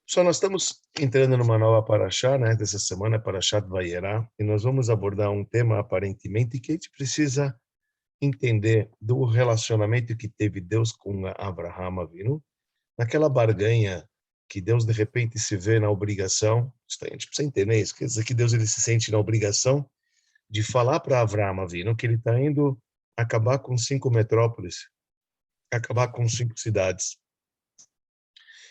Só nós estamos entrando numa nova paraxá, né, dessa semana, Parashat Vayera, e nós vamos abordar um tema aparentemente que a gente precisa entender do relacionamento que teve Deus com Abraham Avinu, naquela barganha que Deus de repente se vê na obrigação, a gente precisa entender isso, quer dizer que Deus ele se sente na obrigação de falar para Abraham Avinu que ele está indo acabar com 5 metrópoles, acabar com 5 cidades,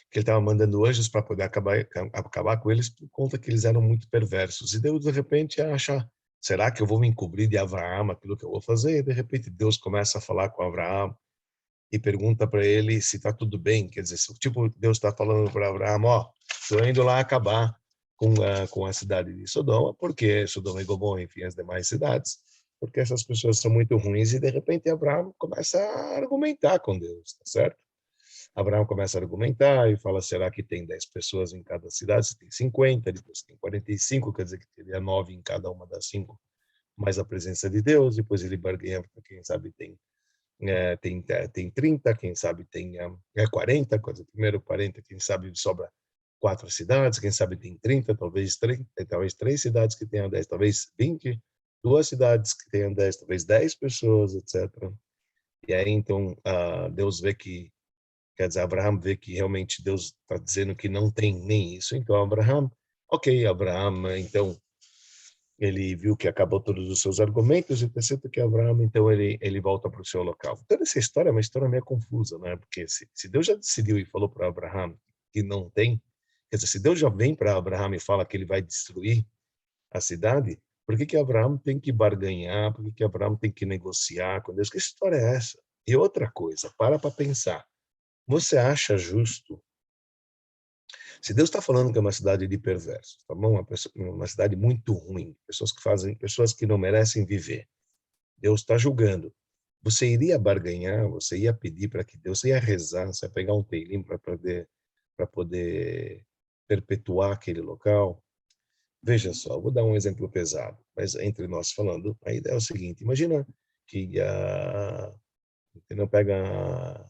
que ele estava mandando anjos para poder acabar com eles por conta que eles eram muito perversos. E Deus, de repente, acha, será que eu vou me encobrir de Abraão aquilo que eu vou fazer? E, de repente, Deus começa a falar com Abraão e pergunta para ele se está tudo bem. Quer dizer, tipo, Deus está falando para Abraão, ó, estou indo lá acabar com a cidade de Sodoma, porque Sodoma e Gomorra, enfim, as demais cidades, porque essas pessoas são muito ruins. E, de repente, Abraão começa a argumentar com Deus, tá certo? Abraão começa a argumentar e fala, será que tem 10 pessoas em cada cidade? Se tem 50, depois tem 45, quer dizer que teria 9 em cada uma das 5, mais a presença de Deus, depois ele barganha, quem sabe tem 30, quem sabe tem 40, primeiro 40, quem sabe sobra 4 cidades, quem sabe tem 30, talvez 3 cidades que tenham 10, talvez 20, 2 cidades que tenham 10, talvez 10 pessoas, etc. E aí, então, Deus vê que quer dizer, Abraão vê que realmente Deus está dizendo que não tem nem isso. Então, Abraão, então, ele viu que acabou todos os seus argumentos e percebe que Abraão, então, ele volta para o seu local. Toda essa história é uma história meio confusa, né? Porque se Deus já decidiu e falou para Abraão que não tem, quer dizer, se Deus já vem para Abraão e fala que ele vai destruir a cidade, por que Abraão tem que barganhar? Por que Abraão tem que negociar com Deus? Que história é essa? E outra coisa, para pensar. Você acha justo? Se Deus está falando que é uma cidade de perversos, tá bom? Uma cidade muito ruim, pessoas que não merecem viver. Deus está julgando. Você iria barganhar? Você ia pedir para que Deus, você ia rezar, você ia pegar um teilim para poder perpetuar aquele local? Veja só, vou dar um exemplo pesado, mas entre nós falando, a ideia é o seguinte: imagina que não pega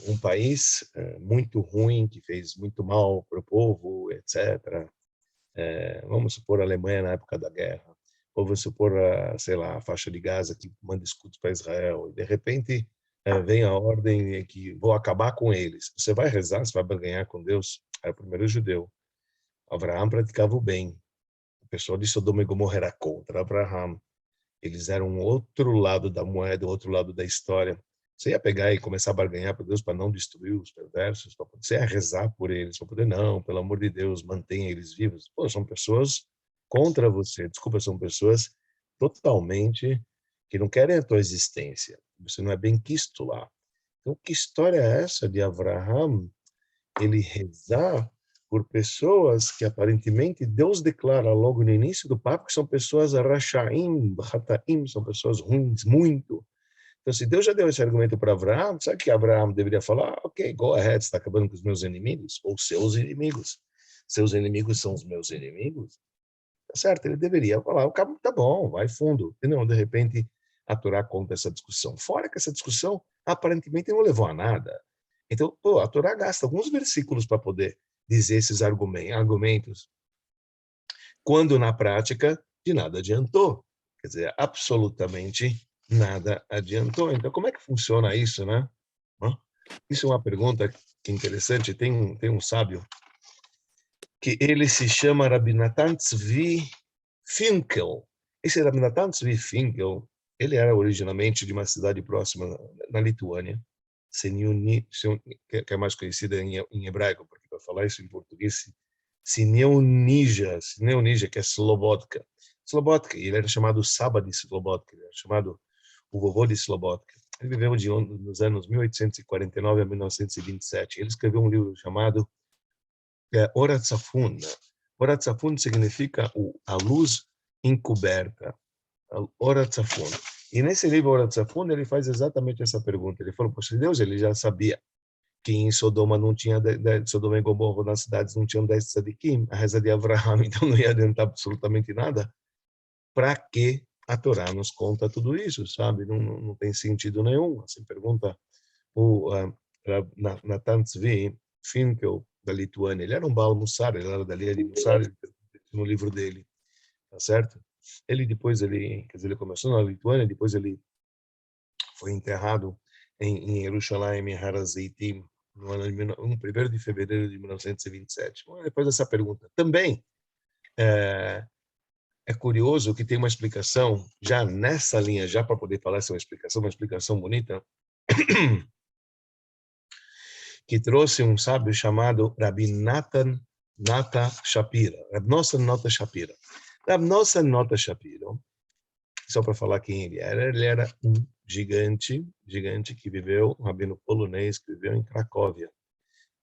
um país muito ruim, que fez muito mal para o povo, etc. Vamos supor a Alemanha na época da guerra, ou vamos supor, sei lá, a faixa de Gaza que manda escudos para Israel, e de repente vem a ordem que vou acabar com eles. Você vai rezar, você vai ganhar com Deus? Era o primeiro judeu. Abraão praticava o bem. O pessoal de Sodoma e Gomorra era contra Abraão. Eles eram um outro lado da moeda, outro lado da história. Você ia pegar e começar a barganhar para Deus para não destruir os perversos, você ia rezar por eles, para poder, não, pelo amor de Deus, mantenha eles vivos. Pô, são pessoas contra você, desculpa, são pessoas totalmente que não querem a tua existência. Você não é bem quisto lá. Então, que história é essa de Abraham, ele rezar por pessoas que aparentemente Deus declara logo no início do papo que são pessoas rachaim, hataim, são pessoas ruins, muito. Então, se Deus já deu esse argumento para Abraão, sabe que Abraão deveria falar? Ok, go ahead, está acabando com os meus inimigos, ou seus inimigos. Seus inimigos são os meus inimigos? Tá certo, ele deveria falar, o cabo tá bom, vai fundo. E não, de repente, a Torá conta essa discussão. Fora que essa discussão aparentemente não levou a nada. Então, pô, a Torá gasta alguns versículos para poder dizer esses argumentos, quando na prática de nada adiantou. Quer dizer, absolutamente nada adiantou. Então, como é que funciona isso, né? Isso é uma pergunta que é interessante. Tem um sábio que ele se chama Rabbi Natan Tzvi Finkel. Esse Rabbi Natan Tzvi Finkel, ele era originalmente de uma cidade próxima na Lituânia, que é mais conhecida em hebraico, porque para falar isso em português, Sineunígia, que é Slobodka. Slobodka, ele era chamado Saba de Slobodka, ele era chamado o vovô de Slobodka. Ele viveu nos anos 1849 a 1927. Ele escreveu um livro chamado Ora Tzafun. Ora Tzafun significa a luz encoberta. Ora Tzafun. E nesse livro Ora Tzafun ele faz exatamente essa pergunta. Ele falou, poxa, Deus, ele já sabia que em Sodoma não tinha, Sodoma e Gomorra, nas cidades não tinham 10 tzadikim, a reza de Abraham, então não ia adiantar absolutamente nada. Para que a Torá nos conta tudo isso, sabe? Não tem sentido nenhum. Assim pergunta o Natan Tzvi Finkel, da Lituânia. Ele era um Baal Mussar, ele era da linha de Mussar, no livro dele, tá certo? Quer dizer, ele começou na Lituânia, depois ele foi enterrado em Jerusalém, em Har HaZeitim, no ano de 1º de fevereiro de 1927. Bom, depois dessa pergunta, também é curioso que tem uma explicação, já nessa linha, já para poder falar essa uma explicação bonita, que trouxe um sábio chamado Rabbi Natan Nata Shapira. Rabbi Nosson Nata Shapira. Rabbi Nosson Nata Shapira, só para falar quem ele era um gigante que viveu, um rabino polonês que viveu em Cracóvia.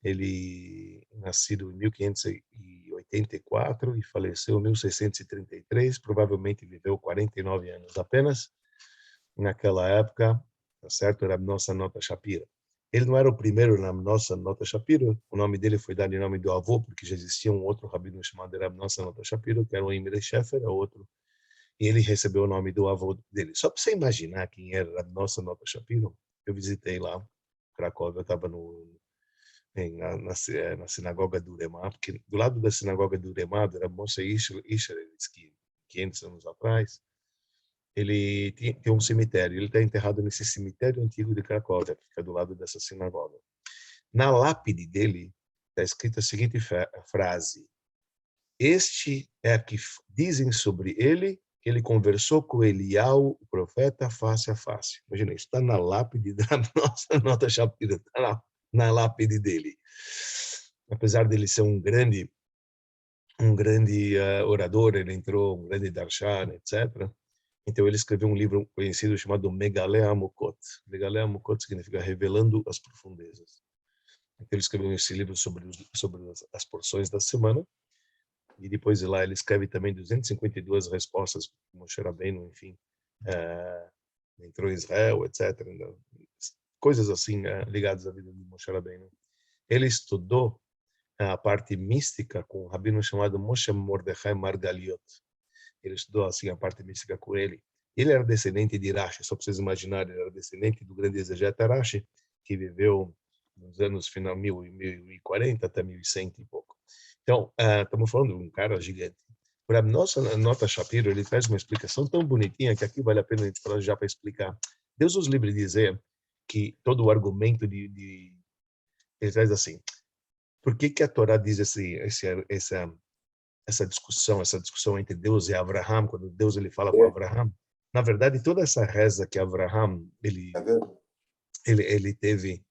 Ele nascido em 1584 e faleceu em 1633, provavelmente viveu 49 anos apenas. Naquela época, tá certo, era Nossa Nota Shapira. Ele não era o primeiro na Nossa Nota Shapira, o nome dele foi dado em nome do avô, porque já existia um outro rabino chamado Rab Nossa Nota Shapira, que era o Imre Shefer, outro, e ele recebeu o nome do avô dele. Só para você imaginar quem era Rab Nossa Nota Shapira, eu visitei lá, Cracóvia, eu estava na sinagoga do Uremá, porque do lado da sinagoga do Uremá, era Moshe Isherevitsky, 500 anos atrás, ele tem um cemitério, ele está enterrado nesse cemitério antigo de Cracóvia, que fica do lado dessa sinagoga. Na lápide dele está escrita a seguinte frase: este é que dizem sobre ele que ele conversou com Eliau, o profeta, face a face. Imagina, isso está na lápide da nossa Nota Shapira, está na lápide dele. Apesar dele ser um grande orador, ele entrou um grande darshan, etc. Então ele escreveu um livro conhecido chamado Megalé Amokot. Megalé Amokot significa revelando as profundezas. Então ele escreveu esse livro sobre as porções da semana. E depois de lá ele escreve também 252 respostas, Moshe Rabbeinu, enfim, entrou em Israel, etc. Coisas assim ligadas à vida de Moshe Rabbeinu. Ele estudou a parte mística com um rabino chamado Moshe Mordechai Margaliot. Ele estudou assim a parte mística com ele. Ele era descendente de Rashi, só para vocês imaginarem, ele era descendente do grande exegeta Rashi, que viveu nos anos final 1040 até 1100 e pouco. Então, estamos falando de um cara gigante. Para nossa Nota Shapiro, ele faz uma explicação tão bonitinha que aqui vale a pena a gente falar já para explicar. Deus nos livre de dizer que todo o argumento ele traz assim: por que a Torá diz essa discussão entre Deus e Abraham, quando Deus ele fala com Abraham? Na verdade, toda essa reza que Abraham ele teve,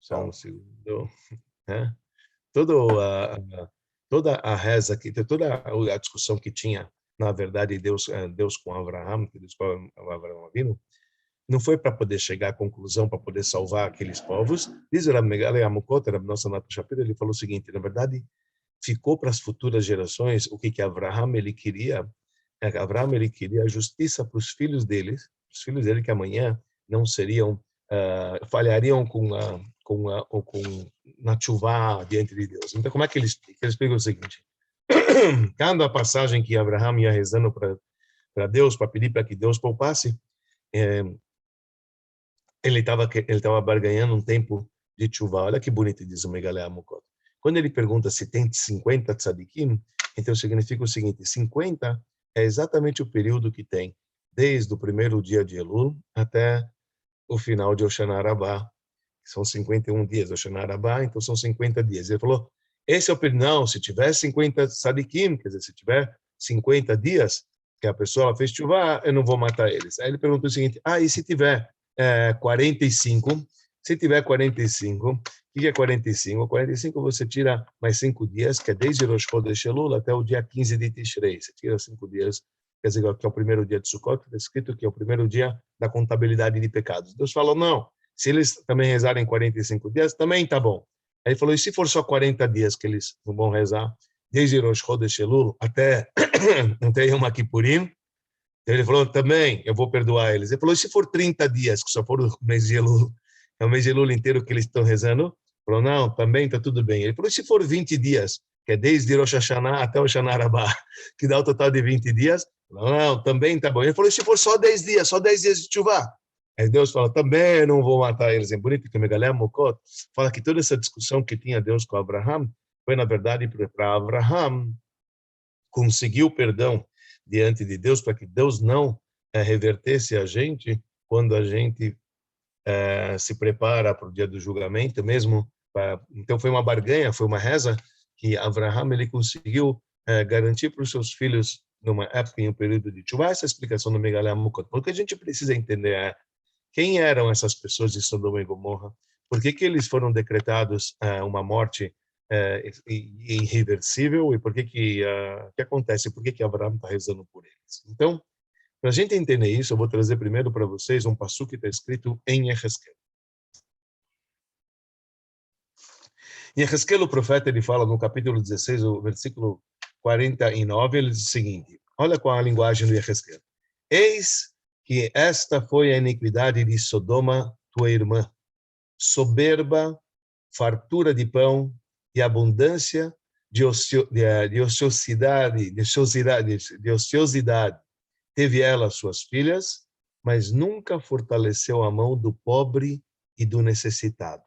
só um segundo, né? Toda a reza toda a discussão que tinha, na verdade, Deus com Abraham, que Deus com Abraham Avinu, não foi para poder chegar à conclusão, para poder salvar aqueles povos. Diz o Megalé Amokot, nossa Nata Shapira, ele falou o seguinte: na verdade, ficou para as futuras gerações o que Abraham ele queria. Abraham ele queria a justiça para os filhos dele que amanhã não seriam falhariam na chuva diante de Deus. Então, como é que ele explica? Ele explica o seguinte: cada passagem que Abraham ia rezando para Deus, para pedir para que Deus poupasse, ele estava barganhando um tempo de chuva. Olha que bonito diz o Megalé Amokot. Quando ele pergunta se tem 50 tzadikim, então significa o seguinte: 50 é exatamente o período que tem desde o primeiro dia de Elul até o final de Hoshana Rabbah, que são 51 dias. Hoshana Rabbah, então são 50 dias. Ele falou, esse é o período. Não, se tiver 50 tzadikim, quer dizer, se tiver 50 dias que a pessoa fez chuva, eu não vou matar eles. Aí ele perguntou o seguinte: e se tiver 45? Se tiver 45, o que é 45? 45 você tira mais 5 dias, que é desde Rosh Chodesh Elul até o dia 15 de Tishrei. Você tira 5 dias, quer dizer, que é o primeiro dia de Sukkot, está escrito que é o primeiro dia da contabilidade de pecados. Deus falou, não, se eles também rezarem 45 dias, também tá bom. Aí ele falou, e se for só 40 dias que eles não vão rezar, desde Rosh Chodesh Elul até Yom Kippurim, ele falou, também, eu vou perdoar eles. Ele falou, e se for 30 dias, que só for o mês de Elul, é o mês de Elul inteiro que eles estão rezando? Ele falou, não, também está tudo bem. Ele falou, e se for 20 dias, que é desde Rosh Hashanah até o Hoshana Rabbah, que dá o total de 20 dias? Ele falou, não, também está bom. Ele falou, e se for só 10 dias, só 10 dias de chuva? Aí Deus fala, também não vou matar eles. É bonito que Megalé Mokot fala que toda essa discussão que tinha Deus com Abraham foi, na verdade, para Abraham conseguir o perdão diante de Deus, para que Deus não revertesse a gente quando a gente se prepara para o dia do julgamento mesmo. Então foi uma barganha, foi uma reza que Abraham ele conseguiu garantir para os seus filhos numa época, em um período de chuva. Essa explicação do Megalé Mokot. Porque a gente precisa entender quem eram essas pessoas de Sodoma e Gomorra? Por que eles foram decretados uma morte irreversível? E por que acontece? Por que Abraão está rezando por eles? Então, para a gente entender isso, eu vou trazer primeiro para vocês um passuco que está escrito em Yehezkel. Em Yehezkel, o profeta, ele fala no capítulo 16, o versículo 49, ele diz o seguinte, olha qual a linguagem do Yehezkel. Eis que esta foi a iniquidade de Sodoma, tua irmã, soberba, fartura de pão e abundância de ociosidade. Teve ela suas filhas, mas nunca fortaleceu a mão do pobre e do necessitado.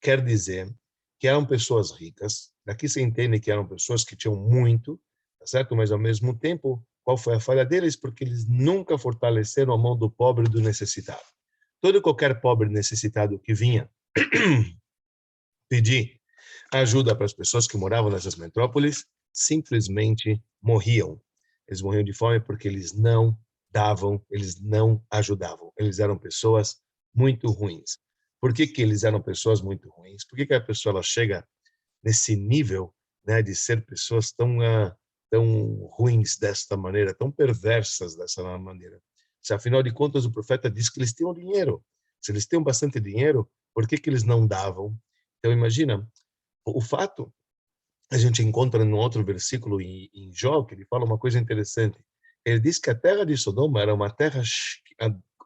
Quer dizer que eram pessoas ricas, daqui você entende que eram pessoas que tinham muito, tá certo? Mas ao mesmo tempo, qual foi a falha deles? Porque eles nunca fortaleceram a mão do pobre e do necessitado. Todo e qualquer pobre necessitado que vinha pedir ajuda para as pessoas que moravam nessas metrópoles, simplesmente morriam. Eles morriam de fome porque eles não davam, eles não ajudavam. Eles eram pessoas muito ruins. Por que eles eram pessoas muito ruins? Por que a pessoa ela chega nesse nível, né, de ser pessoas tão ruins desta maneira, tão perversas dessa maneira? Se afinal de contas o profeta diz que eles tinham dinheiro. Se eles têm bastante dinheiro, por que eles não davam? Então imagina, o fato, a gente encontra no outro versículo em Jó, que ele fala uma coisa interessante. Ele diz que a terra de Sodoma era uma terra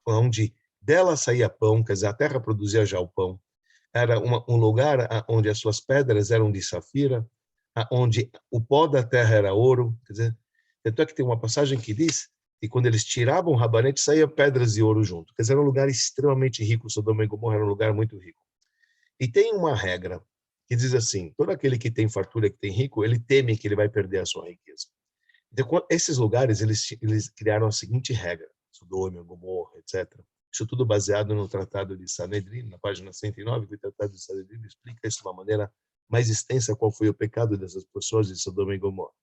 onde dela saía pão, quer dizer, a terra produzia já o pão. Era um lugar onde as suas pedras eram de safira, onde o pó da terra era ouro. Quer dizer, tanto é que tem uma passagem que diz que quando eles tiravam o rabanete, saía pedras de ouro junto. Quer dizer, era um lugar extremamente rico. Sodoma e Gomorra era um lugar muito rico. E tem uma regra que diz assim, todo aquele que tem fartura, que tem rico, ele teme que ele vai perder a sua riqueza. Então, esses lugares, eles criaram a seguinte regra, Sodoma, Gomorra, etc. Isso tudo baseado no Tratado de Sanedrim, na página 109, que o Tratado de Sanedrim explica isso de uma maneira mais extensa, qual foi o pecado dessas pessoas de Sodoma e Gomorra. O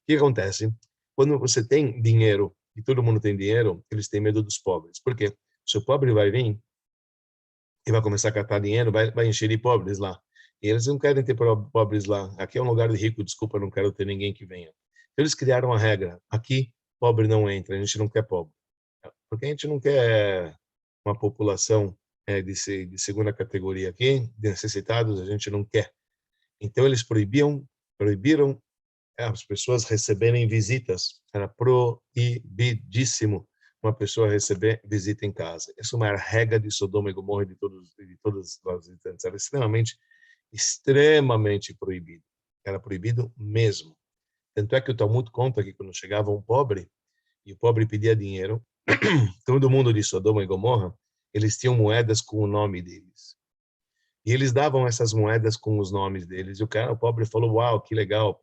que acontece? Quando você tem dinheiro, e todo mundo tem dinheiro, eles têm medo dos pobres. Por quê? Se o pobre vai vir, e vai começar a catar dinheiro, vai encher de pobres lá. E eles não querem ter pobres lá. Aqui é um lugar de rico, desculpa, não quero ter ninguém que venha. Então, eles criaram a regra, aqui pobre não entra, a gente não quer pobre. Porque a gente não quer uma população de segunda categoria aqui, de necessitados, a gente não quer. Então, eles proibiram as pessoas receberem visitas. Era proibidíssimo uma pessoa receber visita em casa. Isso é uma regra de Sodoma e Gomorra de todos os visitantes. Era extremamente proibido. Era proibido mesmo. Tanto é que o Talmud conta que quando chegava um pobre, e o pobre pedia dinheiro, todo mundo de Sodoma e Gomorra, eles tinham moedas com o nome deles. E eles davam essas moedas com os nomes deles. E o pobre falou, uau, que legal.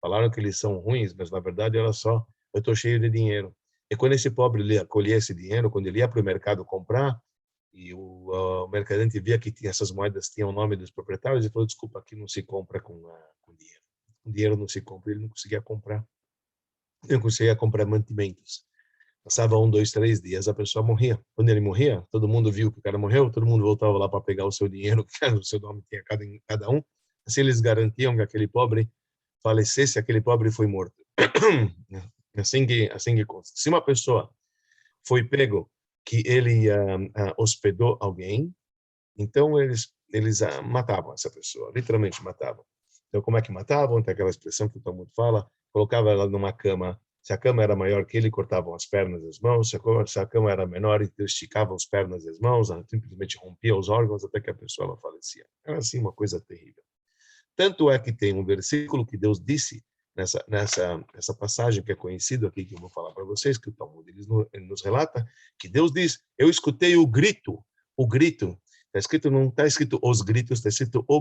Falaram que eles são ruins, mas na verdade, olha só, eu estou cheio de dinheiro. E quando esse pobre acolhia esse dinheiro, quando ele ia para o mercado comprar, e o mercadante via que essas moedas tinham o nome dos proprietários, ele falou, desculpa, aqui não se compra com dinheiro. O dinheiro não se compra, ele não conseguia comprar. Ele não conseguia comprar mantimentos. Passava 1, 2, 3 dias, a pessoa morria. Quando ele morria, todo mundo viu que o cara morreu, todo mundo voltava lá para pegar o seu dinheiro, que o seu nome tinha cada um. Assim eles garantiam que aquele pobre falecesse, aquele pobre foi morto. Assim que consta. Se uma pessoa foi pego que ele hospedou alguém, então eles matavam essa pessoa, literalmente matavam. Então como é que matavam? Tem aquela expressão que todo mundo fala, colocava ela numa cama. Se a cama era maior que ele, cortavam as pernas e as mãos. Se a cama era menor, então esticavam as pernas e as mãos, simplesmente rompia os órgãos até que a pessoa ela falecia. Era assim uma coisa terrível. Tanto é que tem um versículo que Deus disse nessa passagem que é conhecida aqui, que eu vou falar para vocês, que o Talmud ele nos relata, que Deus diz, eu escutei o grito, está escrito, não está escrito os gritos, está escrito o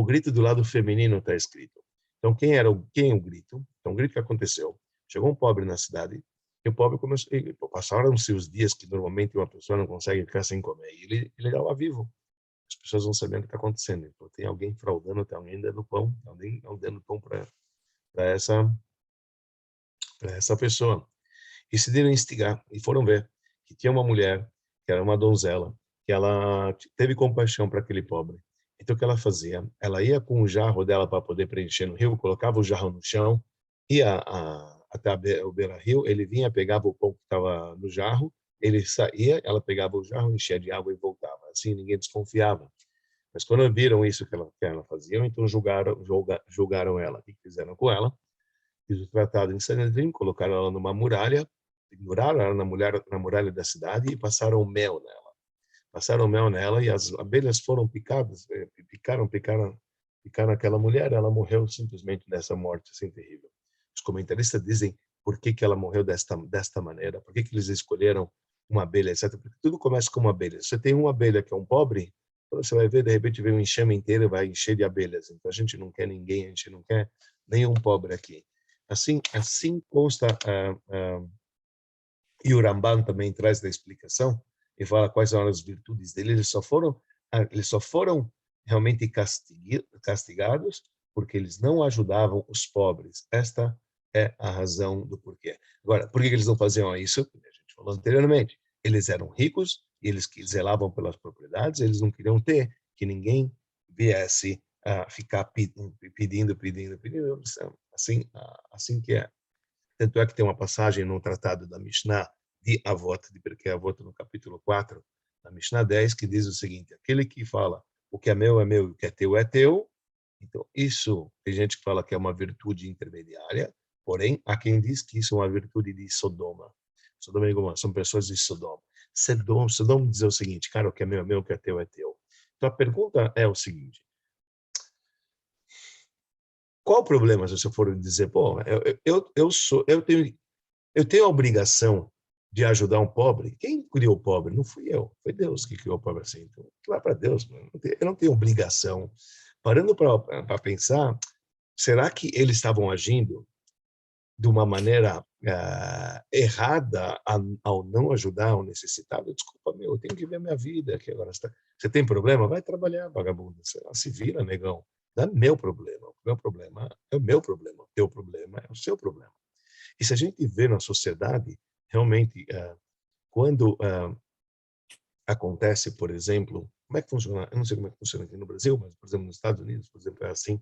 grito do lado feminino está escrito. Então, quem é o grito? Então, o grito que aconteceu, chegou um pobre na cidade, e o pobre começou, passaram-se os dias que normalmente uma pessoa não consegue ficar sem comer, e ele estava vivo. As pessoas não sabiam o que está acontecendo. Então, tem alguém fraudando, tem alguém dando pão, tem alguém dando pão para essa pessoa. E se deram instigar, e foram ver que tinha uma mulher, que era uma donzela, que ela teve compaixão para aquele pobre. Então, o que ela fazia? Ela ia com o jarro dela para poder preencher no rio, colocava o jarro no chão, ia até o beira-rio, ele vinha, pegava o pão que estava no jarro, ele saía, ela pegava o jarro, enchia de água e voltava. Assim, ninguém desconfiava. Mas quando viram isso que ela fazia, então julgaram ela. O que fizeram com ela? Fiz o tratado em Sanedrim, colocaram ela numa muralha, penduraram ela na muralha da cidade e passaram mel nela. Passaram mel nela e as abelhas foram picadas, picaram aquela mulher, ela morreu simplesmente dessa morte assim terrível. Os comentaristas dizem por que ela morreu desta maneira, por que eles escolheram uma abelha, etc. Porque tudo começa com uma abelha. Você tem uma abelha que é um pobre, você vai ver, de repente vem um enxame inteiro e vai encher de abelhas. Então a gente não quer ninguém, a gente não quer nenhum pobre aqui. Assim consta, e o Ramban também traz da explicação, e fala quais são as virtudes dele, eles só foram realmente castigados porque eles não ajudavam os pobres. Esta é a razão do porquê. Agora, por que eles não faziam isso? A gente falou anteriormente, eles eram ricos, e eles que zelavam pelas propriedades, eles não queriam ter que ninguém viesse a ficar pedindo. Assim que é. Tanto é que tem uma passagem no tratado da Mishnah de Avot, de Pirkei Avot, no capítulo 4, da Mishnah 10, que diz o seguinte: aquele que fala o que é meu e o que é teu é teu. Então, isso, tem gente que fala que é uma virtude intermediária, porém, há quem diz que isso é uma virtude de Sodoma. Sodoma e Gomorra são pessoas de Sodoma. Sodoma diz o seguinte: cara, o que é meu, o que é teu é teu. Então, a pergunta é o seguinte: qual o problema se você for dizer, pô, eu tenho a obrigação de ajudar um pobre? Quem criou o pobre? Não fui eu, foi Deus que criou o pobre assim. Então, lá para Deus, eu não tenho obrigação. Parando para pensar, será que eles estavam agindo de uma maneira errada ao não ajudar o necessitado? Desculpa, eu tenho que ver minha vida aqui agora. Você tem problema? Vai trabalhar, vagabundo. Se vira, negão. Não é meu problema. O meu problema é o meu problema. O teu problema é o seu problema. E se a gente vê na sociedade, realmente, quando acontece, por exemplo, como é que funciona? Eu não sei como é que funciona aqui no Brasil, mas, por exemplo, nos Estados Unidos, por exemplo, é assim,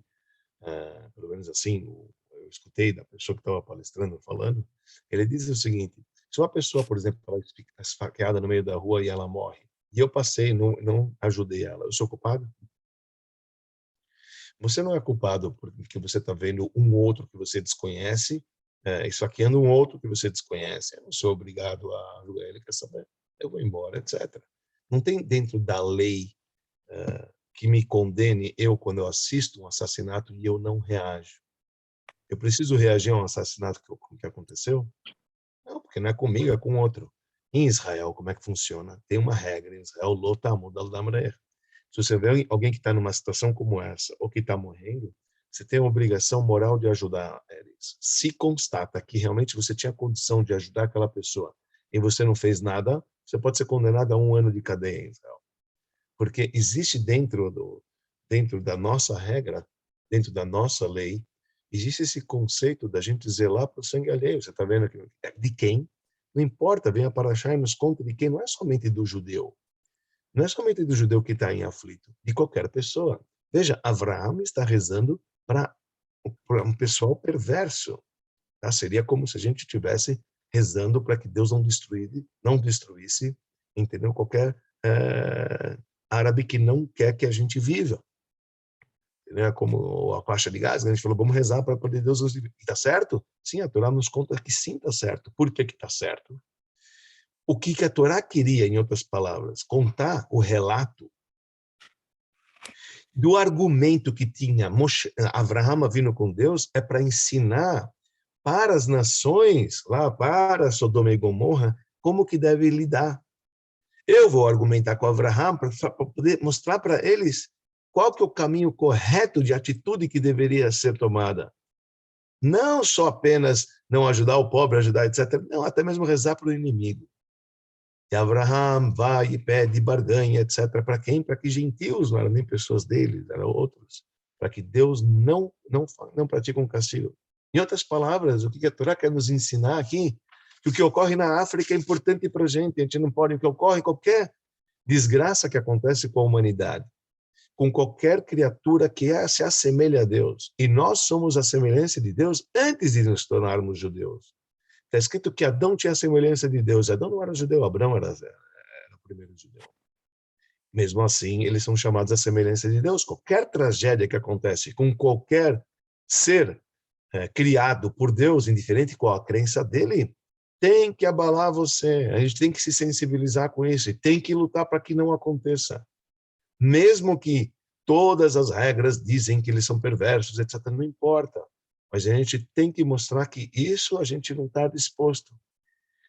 pelo menos assim, eu escutei da pessoa que estava palestrando, falando, ele diz o seguinte: se uma pessoa, por exemplo, ela fica esfaqueada no meio da rua e ela morre, e eu passei, não ajudei ela, eu sou culpado? Você não é culpado porque você está vendo um outro que você desconhece, esfaqueando um outro que você desconhece. Eu não sou obrigado a ajudar ele, quer saber? Eu vou embora, etc. Não tem dentro da lei que me condene eu quando eu assisto um assassinato e eu não reajo. Eu preciso reagir a um assassinato que aconteceu? Não, porque não é comigo, é com outro. Em Israel, como é que funciona? Tem uma regra em Israel, lo tamud al damreir. Se você vê alguém que está numa situação como essa, ou que está morrendo, você tem a obrigação moral de ajudar eles. Se constata que realmente você tinha condição de ajudar aquela pessoa e você não fez nada, você pode ser condenado a 1 ano de cadeia em Israel. Porque existe dentro da nossa regra, dentro da nossa lei, existe esse conceito da gente zelar para o sangue alheio. Você está vendo aqui? De quem? Não importa, venha para achar e nos conta de quem. Não é somente do judeu. Não é somente do judeu que está em aflito, de qualquer pessoa. Veja, Avraham está rezando para um pessoal perverso. Tá? Seria como se a gente estivesse rezando para que Deus não destruísse, entendeu? Qualquer árabe que não quer que a gente viva. Né? Como a faixa de Gaza, a gente falou, vamos rezar para poder Deus nos livrar. Está certo? Sim, a Torá nos conta que sim, está certo. Por que está certo? O que a Torá queria, em outras palavras, contar o relato do argumento que tinha Avraham vindo com Deus, é para ensinar para as nações, lá para Sodoma e Gomorra, como que deve lidar. Eu vou argumentar com Avraham para poder mostrar para eles qual que é o caminho correto de atitude que deveria ser tomada. Não só apenas não ajudar o pobre, ajudar, etc. Não, até mesmo rezar para o inimigo. E Avraham vai e pede barganha, etc. Para quem? Para que gentios, não eram nem pessoas deles, eram outros. Para que Deus não pratique um castigo. Em outras palavras, o que a Torá quer nos ensinar aqui? Que o que ocorre na África é importante para a gente não pode, o que ocorre, qualquer desgraça que acontece com a humanidade, com qualquer criatura que se assemelha a Deus. E nós somos a semelhança de Deus antes de nos tornarmos judeus. Está escrito que Adão tinha a semelhança de Deus. Adão não era judeu, Abraão era o primeiro judeu. Mesmo assim, eles são chamados a semelhança de Deus. Qualquer tragédia que acontece com qualquer ser criado por Deus, indiferente qual a crença dele, tem que abalar você. A gente tem que se sensibilizar com isso e tem que lutar para que não aconteça. Mesmo que todas as regras dizem que eles são perversos, etc., não importa. Mas a gente tem que mostrar que isso a gente não está disposto.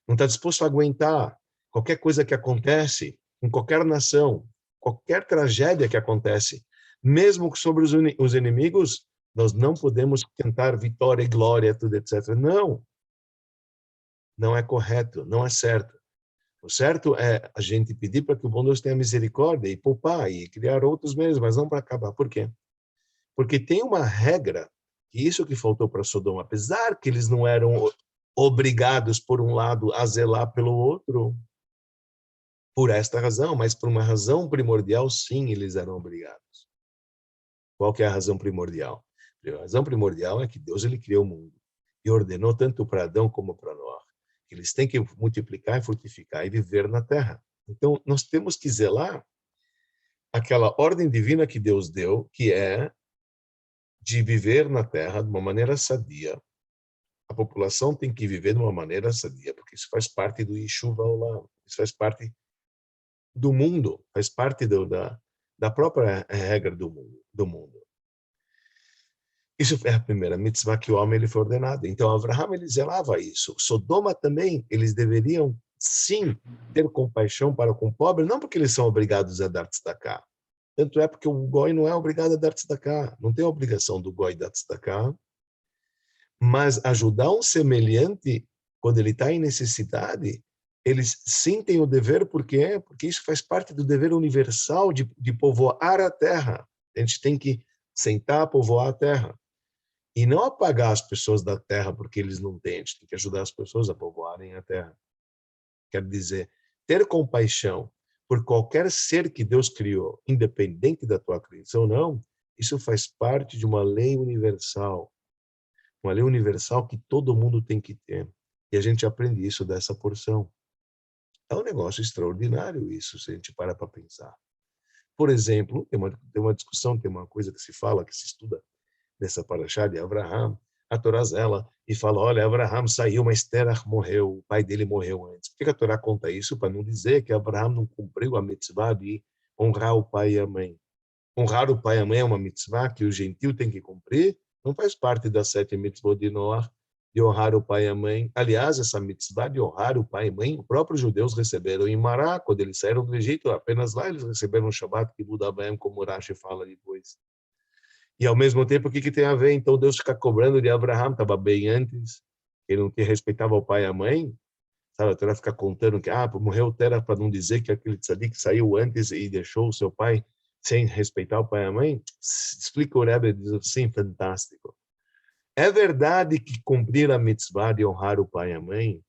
Não está disposto a aguentar qualquer coisa que acontece em qualquer nação, qualquer tragédia que acontece. Mesmo sobre os inimigos, nós não podemos tentar vitória e glória, tudo, etc. Não. Não é correto, não é certo. O certo é a gente pedir para que o bom Deus tenha misericórdia e poupar e criar outros meios, mas não para acabar. Por quê? Porque tem uma regra, que isso que faltou para Sodoma, apesar que eles não eram obrigados, por um lado, a zelar pelo outro, por esta razão, mas por uma razão primordial, sim, eles eram obrigados. Qual que é a razão primordial? A razão primordial é que Deus ele criou o mundo e ordenou tanto para Adão como para Noé. Eles têm que multiplicar e frutificar e viver na terra. Então, nós temos que zelar aquela ordem divina que Deus deu, que é de viver na terra de uma maneira sadia. A população tem que viver de uma maneira sadia, porque isso faz parte do Yishuv Haolam, isso faz parte do mundo, faz parte da própria regra do mundo. Isso é a primeira mitzvah que o homem ele foi ordenado. Então, Avraham ele zelava isso. Sodoma também, eles deveriam, sim, ter compaixão para com o pobre, não porque eles são obrigados a dar tzedakah. Tanto é porque o goi não é obrigado a dar tzedakah. Não tem a obrigação do goi dar tzedakah. Mas ajudar um semelhante, quando ele está em necessidade, eles sim têm o dever, por quê? Porque isso faz parte do dever universal de povoar a terra. A gente tem que sentar, povoar a terra. E não apagar as pessoas da terra porque eles não têm. A gente tem que ajudar as pessoas a povoarem a terra. Quer dizer, ter compaixão por qualquer ser que Deus criou, independente da tua crença ou não, isso faz parte de uma lei universal. Uma lei universal que todo mundo tem que ter. E a gente aprende isso dessa porção. É um negócio extraordinário isso, se a gente para pensar. Por exemplo, tem uma discussão, tem uma coisa que se fala, que se estuda, dessa paraxá de Avraham, a Torá zela e fala, olha, Avraham saiu, mas Terach morreu, o pai dele morreu antes. Por que a Torá conta isso? Para não dizer que Avraham não cumpriu a mitzvah de honrar o pai e a mãe. Honrar o pai e a mãe é uma mitzvah que o gentil tem que cumprir, não faz parte das 7 mitzvot de Noah, de honrar o pai e a mãe. Aliás, essa mitzvah de honrar o pai e a mãe, os próprios judeus receberam em Mará, quando eles saíram do Egito, apenas lá eles receberam um Shabbat que Buda Baem, como Rashi fala depois. E ao mesmo tempo, o que tem a ver? Então Deus fica cobrando de Abraham, estava bem antes, ele não respeitava o pai e a mãe, sabe? A Torá fica contando que morreu Tera para não dizer que aquele tzadik saiu antes e deixou o seu pai sem respeitar o pai e a mãe. Explica o Rebbe, diz assim, fantástico. É verdade que cumprir a mitzvah de honrar o pai e a mãe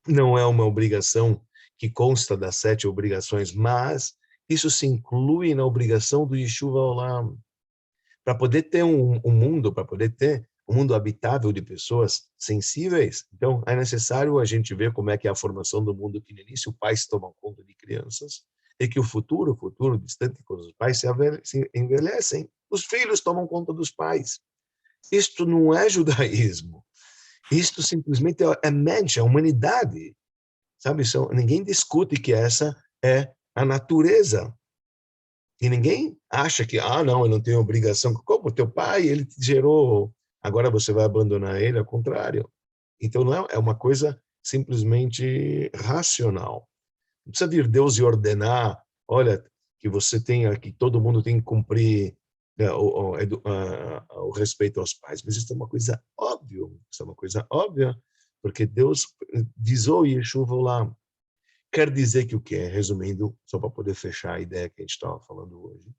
não é uma obrigação que consta das 7 obrigações, mas isso se inclui na obrigação do Yishuv Haolam. Para poder ter um mundo, para poder ter um mundo habitável de pessoas sensíveis, então é necessário a gente ver como é que é a formação do mundo, que no início os pais tomam conta de crianças, e que o futuro distante, quando os pais se envelhecem, os filhos tomam conta dos pais. Isto não é judaísmo. Isto simplesmente é mente, é humanidade. Sabe? Ninguém discute que essa é a natureza. E ninguém acha que, não, eu não tenho obrigação. Como teu pai, ele te gerou, agora você vai abandonar ele? Ao contrário. Então, não é uma coisa simplesmente racional. Não precisa vir Deus e ordenar, olha, que você tenha, que todo mundo tem que cumprir o respeito aos pais. Mas isso é uma coisa óbvia, isso é uma coisa óbvia, porque Deus dizou Yeshuva lá. Quer dizer que o quê? Resumindo, só para poder fechar a ideia que a gente estava falando hoje.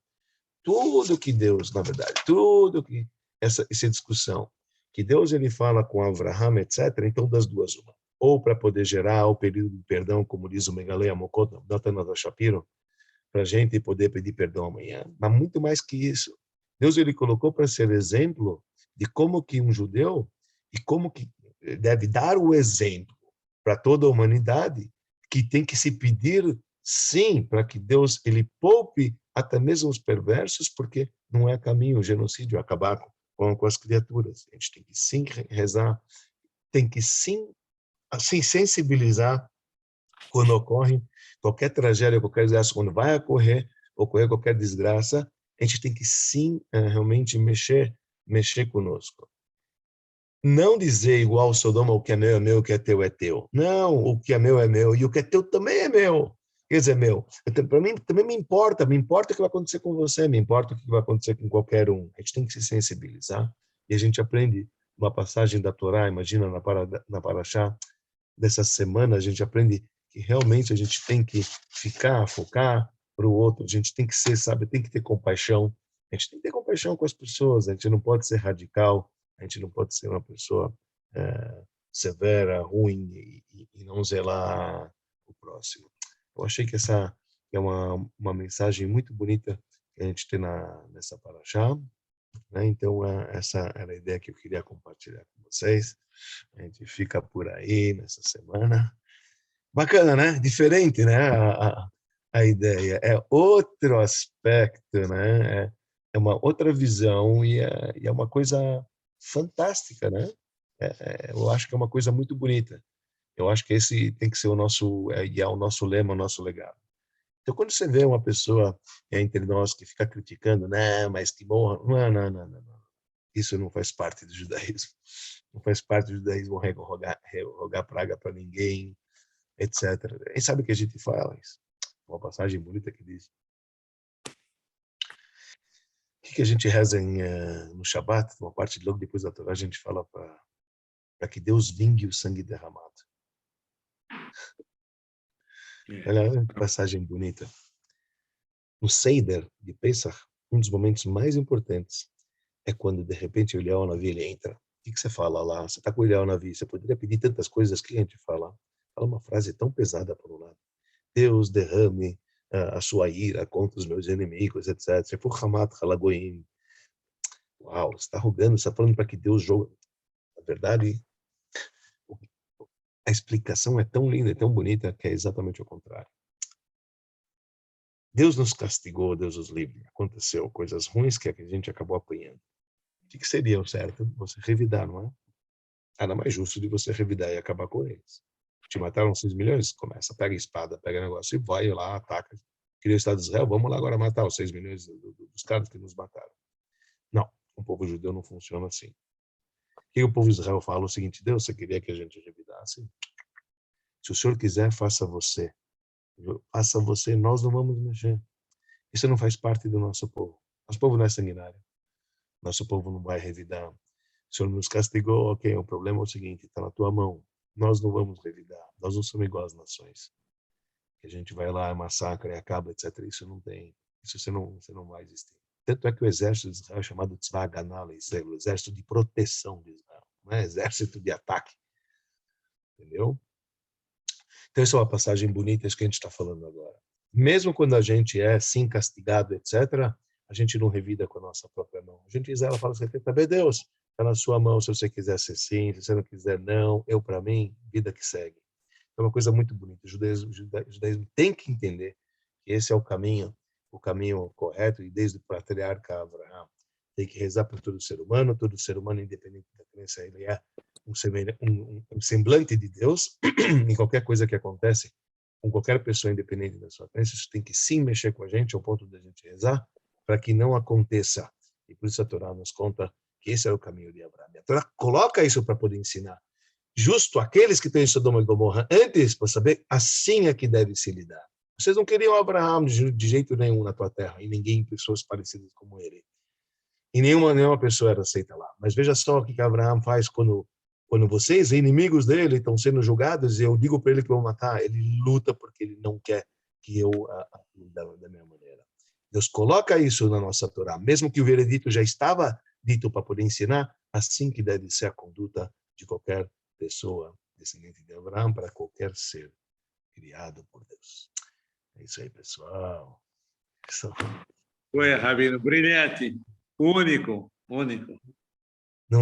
Tudo que Deus, na verdade, tudo que essa discussão, que Deus ele fala com Abraham, etc., então das duas uma. Ou para poder gerar o período de perdão, como diz o Megaleia Mokot, Natanada Shapiro, para a gente poder pedir perdão amanhã. Mas muito mais que isso. Deus ele colocou para ser exemplo de como que um judeu e como que deve dar o exemplo para toda a humanidade, que tem que se pedir sim para que Deus ele poupe até mesmo os perversos, porque não é caminho o genocídio acabar com as criaturas. A gente tem que sim rezar, tem que sim se sensibilizar quando ocorre qualquer tragédia, qualquer desgraça, quando vai ocorrer qualquer desgraça, a gente tem que sim realmente mexer conosco. Não dizer igual Sodoma, o que é meu, o que é teu é teu. Não, o que é meu e o que é teu também é meu. Quer dizer, meu. Para mim também me importa o que vai acontecer com você, me importa o que vai acontecer com qualquer um. A gente tem que se sensibilizar e a gente aprende uma passagem da Torá, imagina na Parashá dessa semana, a gente aprende que realmente a gente tem que focar para o outro, a gente tem que ser, sabe, tem que ter compaixão, a gente tem que ter compaixão com as pessoas, a gente não pode ser radical, a gente não pode ser uma pessoa severa, ruim e não zelar o próximo. Eu achei que essa é uma mensagem muito bonita que a gente tem nessa paraxá, né? Então, essa era a ideia que eu queria compartilhar com vocês. A gente fica por aí nessa semana. Bacana, né? Diferente, né? A ideia. É outro aspecto, né? É uma outra visão e é uma coisa fantástica, né? Eu acho que é uma coisa muito bonita. Eu acho que esse tem que ser o nosso lema, o nosso legado. Então, quando você vê uma pessoa entre nós que fica criticando, né, mas que morra, não. Isso não faz parte do judaísmo. Não faz parte do judaísmo rogar praga para ninguém, etc. E sabe o que a gente fala? Uma passagem bonita que diz. O que a gente reza no Shabat? Uma parte logo depois da Torá, a gente fala para que Deus vingue o sangue derramado. Olha que passagem bonita. No Seider de Pesach, um dos momentos mais importantes é quando, de repente, o Eliyahu Navi ele entra. O que você fala lá? Você está com o Eliyahu Navi, você poderia pedir tantas coisas, que a gente fala? Fala uma frase tão pesada por um lado. Deus derrame a sua ira contra os meus inimigos, etc. Se for Hamat Halagoim. Uau, você está rogando, você está falando para que Deus jogue. Na verdade, a explicação é tão linda, é tão bonita, que é exatamente o contrário. Deus nos castigou, Deus nos livre. Aconteceu coisas ruins que a gente acabou apanhando. O que seria o certo? Você revidar, não é? Nada mais justo de você revidar e acabar com eles. Te mataram 6 milhões? Começa, pega a espada, pega o negócio e vai lá, ataca. Queria o Estado de Israel, vamos lá agora matar os 6 milhões dos caras que nos mataram. Não, o povo judeu não funciona assim. O que o povo de Israel fala? O seguinte, Deus, você queria que a gente revidasse? Se o Senhor quiser, faça você. Faça você, nós não vamos mexer. Isso não faz parte do nosso povo. Nosso povo não é sanguinário. Nosso povo não vai revidar. O Senhor nos castigou, ok, o problema é o seguinte, está na tua mão. Nós não vamos revidar. Nós não somos iguais às nações. Que a gente vai lá, massacra e acaba, etc. Isso não tem. Isso você não vai existir. Tanto é que o exército de Israel é chamado Tzva Haganah Israel, o exército de proteção de Israel. Não é exército de ataque. Entendeu? Então, essa é uma passagem bonita, isso que a gente está falando agora. Mesmo quando a gente é, sim, castigado, etc., a gente não revida com a nossa própria mão. A gente diz, ela fala assim, também Deus, está na sua mão, se você quiser ser sim, se você não quiser não, eu para mim, vida que segue. É uma coisa muito bonita. O judaísmo tem que entender que esse é o caminho correto, e desde o patriarca Abraão, tem que rezar por todo ser humano, independente da crença, ele é um semblante de Deus, em qualquer coisa que acontece com qualquer pessoa independente da sua crença, isso tem que sim mexer com a gente, ao ponto de a gente rezar, para que não aconteça. E por isso a Torá nos conta que esse é o caminho de Abraão. A Torá coloca isso para poder ensinar. Justo aqueles que estão em Sodoma e Gomorra antes, para saber, assim é que deve se lidar. Vocês não queriam Abraão de jeito nenhum na tua terra, e ninguém, pessoas parecidas como ele. E nenhuma pessoa era aceita lá. Mas veja só o que Abraão faz quando vocês, inimigos dele, estão sendo julgados, e eu digo para ele que eu vou matar, ele luta porque ele não quer que eu atue da minha maneira. Deus coloca isso na nossa Torá, mesmo que o veredito já estava dito para poder ensinar, assim que deve ser a conduta de qualquer pessoa descendente de Abraão para qualquer ser criado por Deus. É isso aí, pessoal. Foi, Rabino, brilhante, único, único.